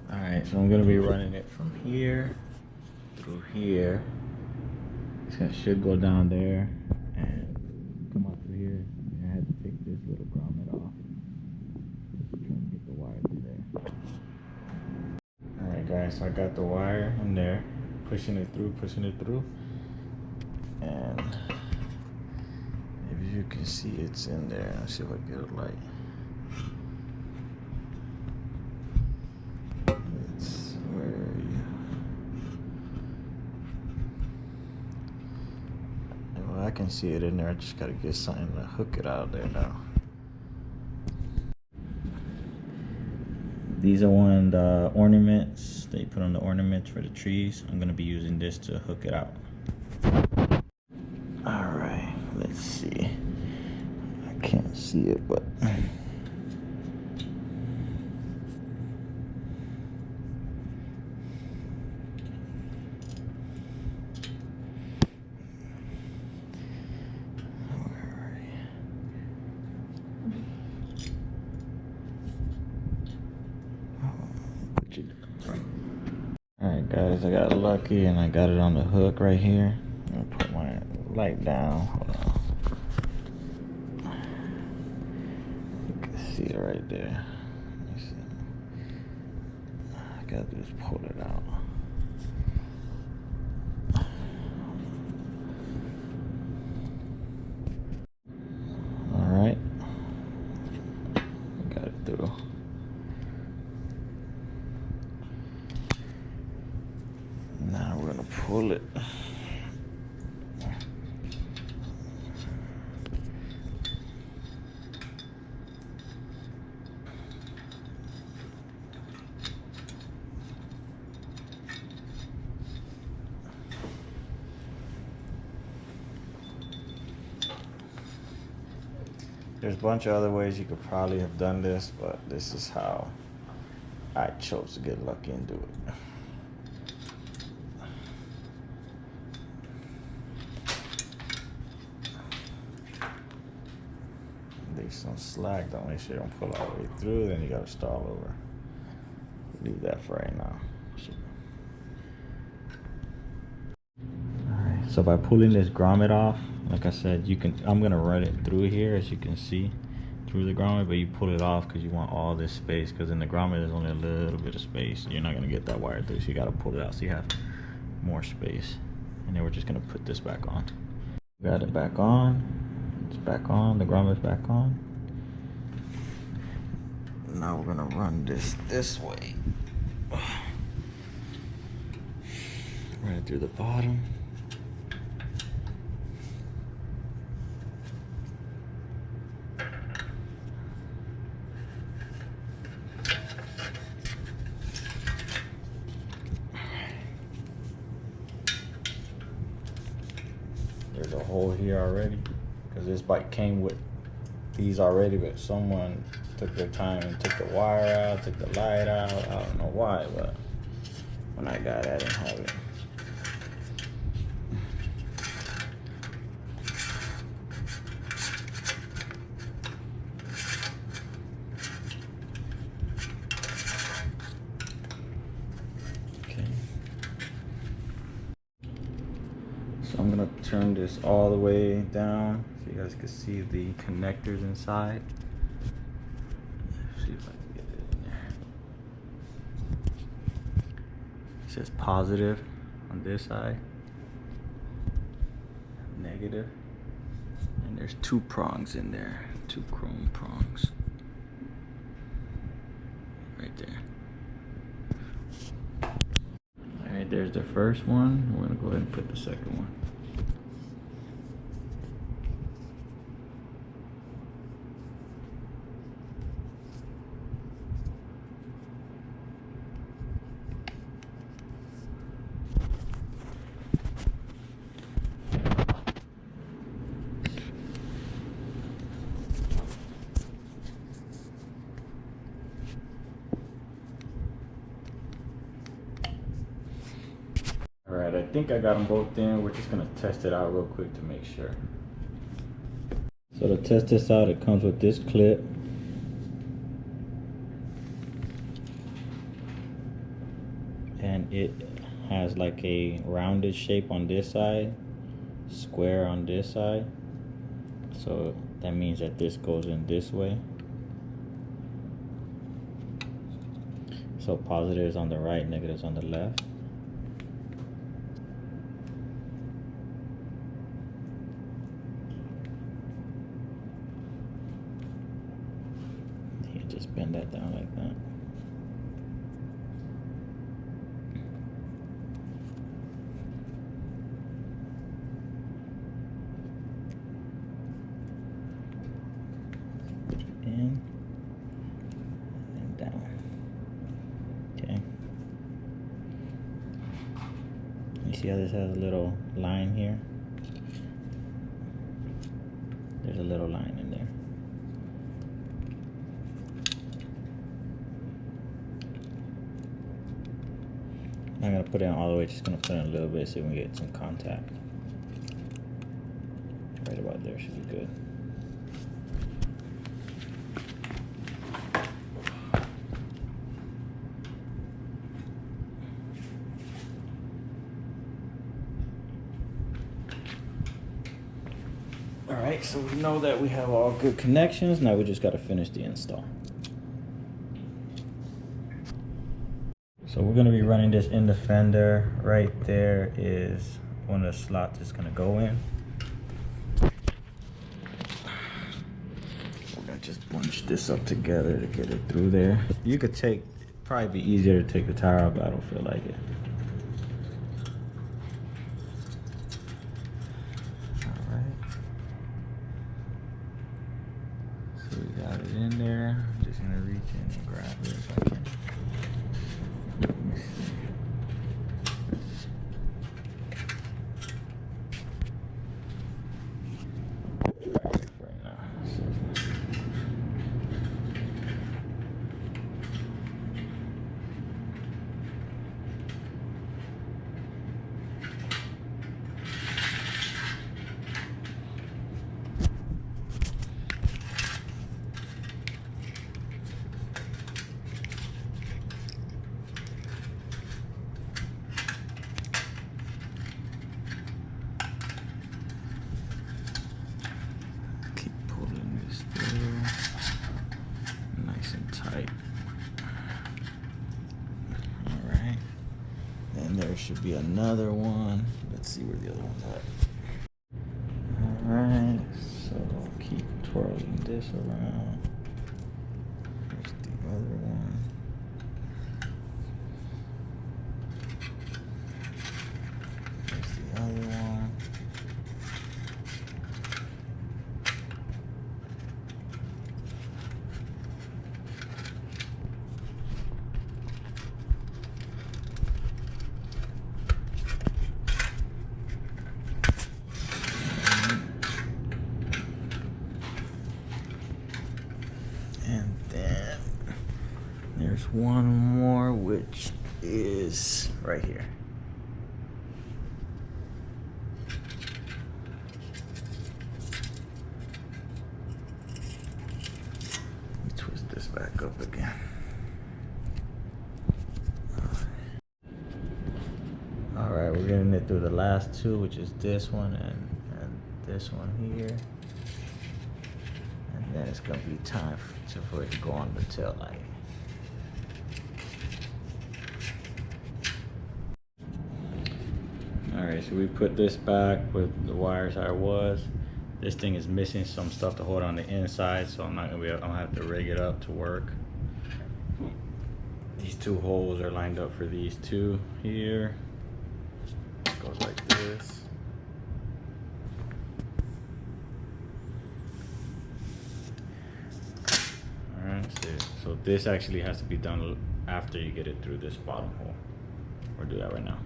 Alright, so I'm gonna be running it from here through here. It should go down there and come up through here. I had to take this little grommet off. Just trying to get the wire through there. Alright guys, so I got the wire in there, pushing it through. And if you can see, it's in there. Let's see if I get a light. Where are you? Well, I can see it in there. I just gotta get something to hook it out of there now. These are one of the ornaments they put on the ornaments for the trees. I'm gonna be using this to hook it out. Alright, let's see. I can't see it, but alright guys, I got lucky and I got it on the hook right here. I'm gonna put my light down. Hold on. You can see it right there. Let me see. I gotta just pull it out. Alright. Got it through. Now we're gonna pull it. There's a bunch of other ways you could probably have done this, but this is how I chose to get lucky and do it. Leave some slack, don't make sure you don't pull all the way through, then you gotta start over. Leave that for right now. Alright, so by pulling this grommet off, like I said, I'm gonna run it through here, as you can see, through the grommet, but you pull it off because you want all this space, because in the grommet there's only a little bit of space. You're not gonna get that wire through, so you gotta pull it out so you have more space. And then we're just gonna put this back on. Got it back on. It's back on, the grommet's back on. Now we're gonna run this way. Run it through the bottom. There's a hole here already, because this bike came with these already, but someone took their time and took the wire out, took the light out. I don't know why, but when I got it, I didn't have it. So I'm gonna turn this all the way down so you guys can see the connectors inside. Let's see if I can get it in there. It says positive on this side, negative, and there's 2 prongs in there, 2 chrome prongs right there. Alright, there's the first one. We're gonna go ahead and put the second one. Alright, I think I got them both in. We're just gonna test it out real quick to make sure. So to test this out, it comes with this clip. and it has like a rounded shape on this side, square on this side. So that means that this goes in this way. So positives on the right, negatives on the left. You just bend that down like that. In and down. Okay. You see how this has a little line here? There's a little line in there. I'm not gonna put it in all the way, just gonna put it in a little bit so we can get some contact. Right about there should be good. Alright, so we know that we have all good connections. Now we just got to finish the install. So we're going to be running this in the Fender. Right there is one of the slots it's going to go in. We're going to just bunch this up together to get it through there. You could probably be easier to take the tire out, but I don't feel like it. So we got it in there. I'm just gonna reach in and grab it if I can. Let me see. Right now. There should be another one. Let's see where the other one's at. Alright, so keep twirling this around. There's the other one. There's the other one. And then there's one more, which is right here. Let me twist this back up again. All right, we're getting it through the last two, which is this one and this one here. And then it's gonna be time for it to go on the tail light. Alright, so we put this back with the wires how it was. This thing is missing some stuff to hold on the inside, so I'm gonna have to rig it up to work. These two holes are lined up for these two here. It goes like this. So this actually has to be done after you get it through this bottom hole. We'll do that right now.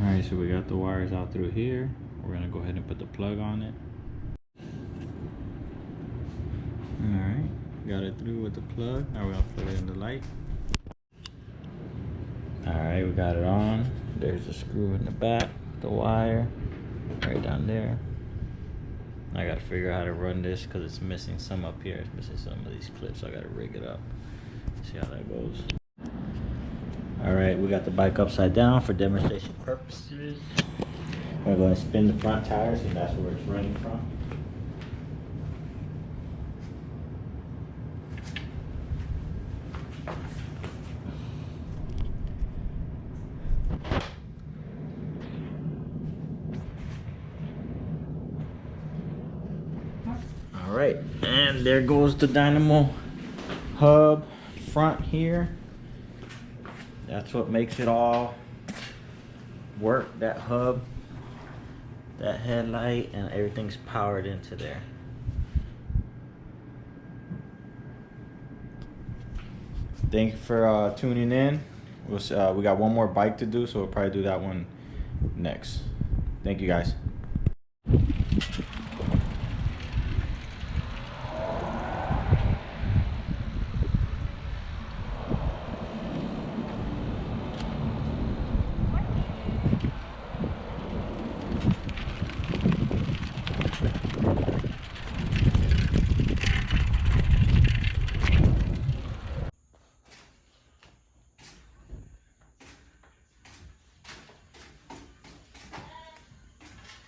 Alright, so we got the wires out through here. We're gonna go ahead and put the plug on it. Alright, got it through with the plug. Now we're gonna put it in the light. Alright, we got it on. There's the screw in the back, the wire, right down there. I gotta figure out how to run this because it's missing some up here. It's missing some of these clips, so I gotta rig it up. See how that goes. All right, we got the bike upside down for demonstration purposes. We're going to spin the front tires, and that's where it's running from. All right, and there goes the Dynamo Hub front here. That's what makes it all work, that hub, that headlight, and everything's powered into there. Thank you for tuning in. We got one more bike to do, so we'll probably do that one next. Thank you guys.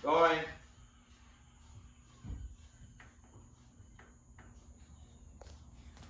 Going.